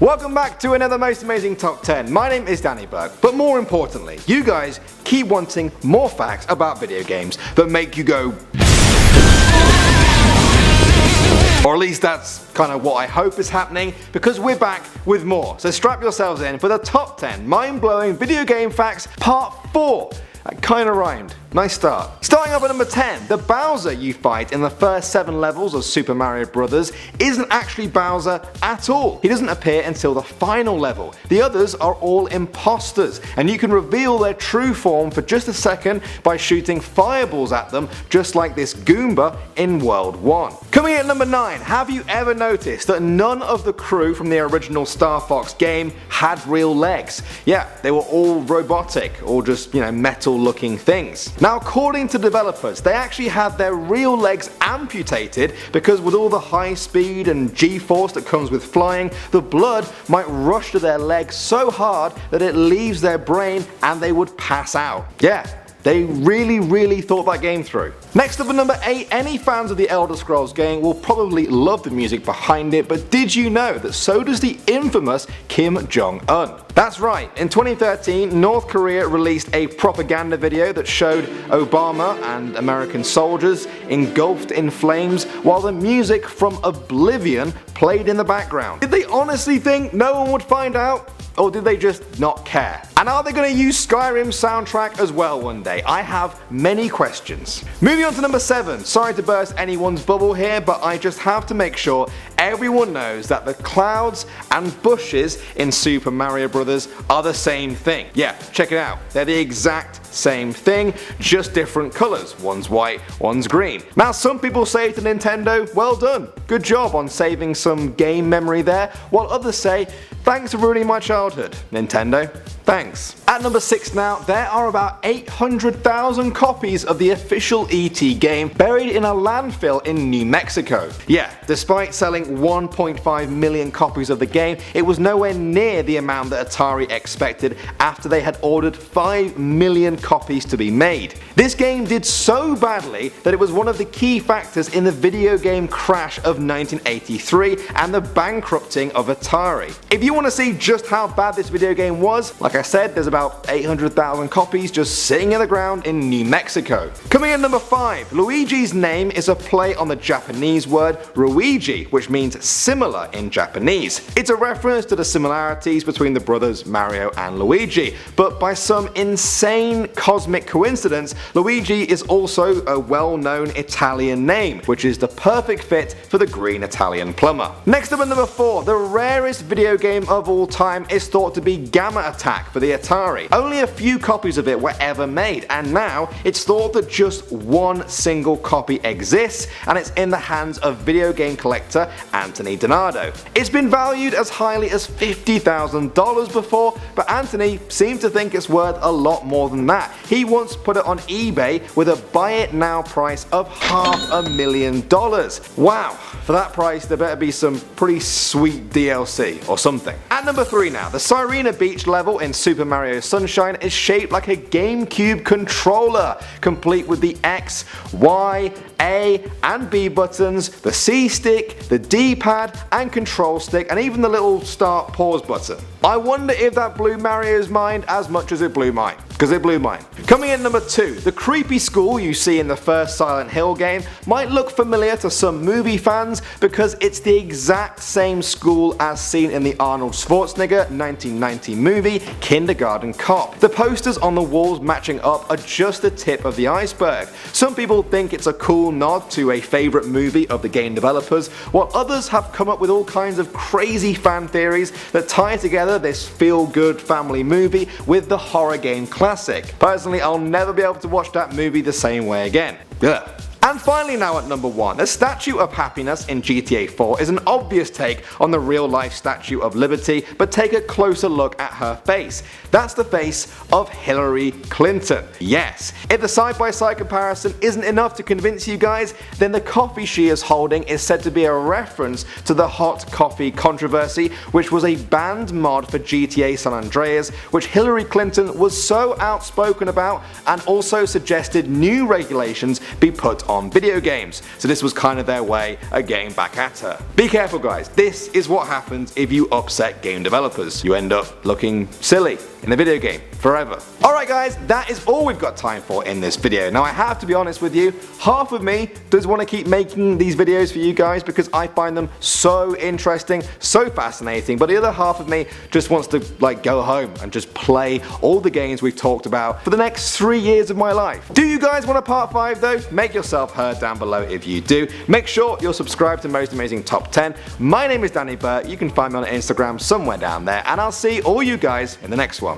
Welcome back to another Most Amazing Top 10. My name is Danny Burke, but more importantly, you guys keep wanting more facts about video games that make you go, or at least that's kind of what I hope is happening, because we're back with more. So strap yourselves in for the top 10 mind-blowing video game facts part 4. That kinda rhymed. Nice start. Starting up at number 10, the Bowser you fight in the first 7 levels of Super Mario Bros. Isn't actually Bowser at all. He doesn't appear until the final level. The others are all imposters, and you can reveal their true form for just a second by shooting fireballs at them, just like this Goomba in World 1. Coming in at number 9, have you ever noticed that none of the crew from the original Star Fox game had real legs? Yeah, they were all robotic, or just, metal looking things. Now, according to developers, they actually had their real legs amputated because with all the high speed and G-force that comes with flying, the blood might rush to their legs so hard that it leaves their brain and they would pass out. Yeah. They really thought that game through. Next up at number 8, any fans of the Elder Scrolls game will probably love the music behind it, but did you know that so does the infamous Kim Jong-un? That's right, in 2013 North Korea released a propaganda video that showed Obama and American soldiers engulfed in flames while the music from Oblivion played in the background. Did they honestly think no one would find out? Or did they just not care? And are they going to use Skyrim's soundtrack as well one day? I have many questions. Moving on to number 7. Sorry to burst anyone's bubble here, but I just have to make sure everyone knows that the clouds and bushes in Super Mario Bros. Are the same thing. Yeah, check it out. They're the exact same thing, just different colours. One's white, one's green. Now some people say to Nintendo, well done, good job on saving some game memory there, while others say, thanks for ruining my childhood, Nintendo. Thanks. At number 6 now, there are about 800,000 copies of the official ET game buried in a landfill in New Mexico. Yeah, despite selling 1.5 million copies of the game, it was nowhere near the amount that Atari expected after they had ordered 5 million copies to be made. This game did so badly that it was one of the key factors in the video game crash of 1983 and the bankrupting of Atari. If you want to see just how bad this video game was, like I said, there's about 800,000 copies just sitting in the ground in New Mexico. Coming in number 5, Luigi's name is a play on the Japanese word Ruigi, which means similar in Japanese. It's a reference to the similarities between the brothers Mario and Luigi, but by some insane cosmic coincidence, Luigi is also a well-known Italian name, which is the perfect fit for the green Italian plumber. Next up at number 4, the rarest video game of all time is thought to be Gamma Attack for the Atari. Only a few copies of it were ever made, and now it's thought that just one single copy exists, and it's in the hands of video game collector Anthony Donato. It's been valued as highly as $50,000 before, but Anthony seems to think it's worth a lot more than that. He once put it on eBay with a buy it now price of $500,000. Wow, for that price there better be some pretty sweet DLC or something. At number 3 now, the Sirena Beach level in Super Mario Sunshine is shaped like a GameCube controller, complete with the X, Y, A and B buttons, the C stick, the D pad and control stick, and even the little start pause button. I wonder if that blew Mario's mind as much as it blew mine, because it blew mine. Coming in number 2, the creepy school you see in the first Silent Hill game might look familiar to some movie fans because it's the exact same school as seen in the Arnold Schwarzenegger 1990 movie Kindergarten Cop. The posters on the walls matching up are just the tip of the iceberg. Some people think it's a cool nod to a favourite movie of the game developers, while others have come up with all kinds of crazy fan theories that tie together this feel-good family movie with the horror game classic. Personally, I'll never be able to watch that movie the same way again. Ugh. And finally now at number 1, the Statue of Happiness in GTA 4 is an obvious take on the real life Statue of Liberty, but take a closer look at her face. That's the face of Hillary Clinton. Yes, if the side-by-side comparison isn't enough to convince you guys, then the coffee she is holding is said to be a reference to the hot coffee controversy, which was a banned mod for GTA San Andreas, which Hillary Clinton was so outspoken about and also suggested new regulations be put on video games, so this was kind of their way of getting back at her. Be careful guys, this is what happens if you upset game developers. You end up looking silly in a video game forever. Alright guys, that is all we've got time for in this video. Now I have to be honest with you, half of me does want to keep making these videos for you guys because I find them so interesting, so fascinating, but the other half of me just wants to go home and just play all the games we've talked about for the next 3 years of my life. Do you guys want a part 5 though? Make yourself heard down below if you do. Make sure you're subscribed to Most Amazing Top 10. My name is Danny Burt, you can find me on Instagram somewhere down there, and I'll see all you guys in the next one.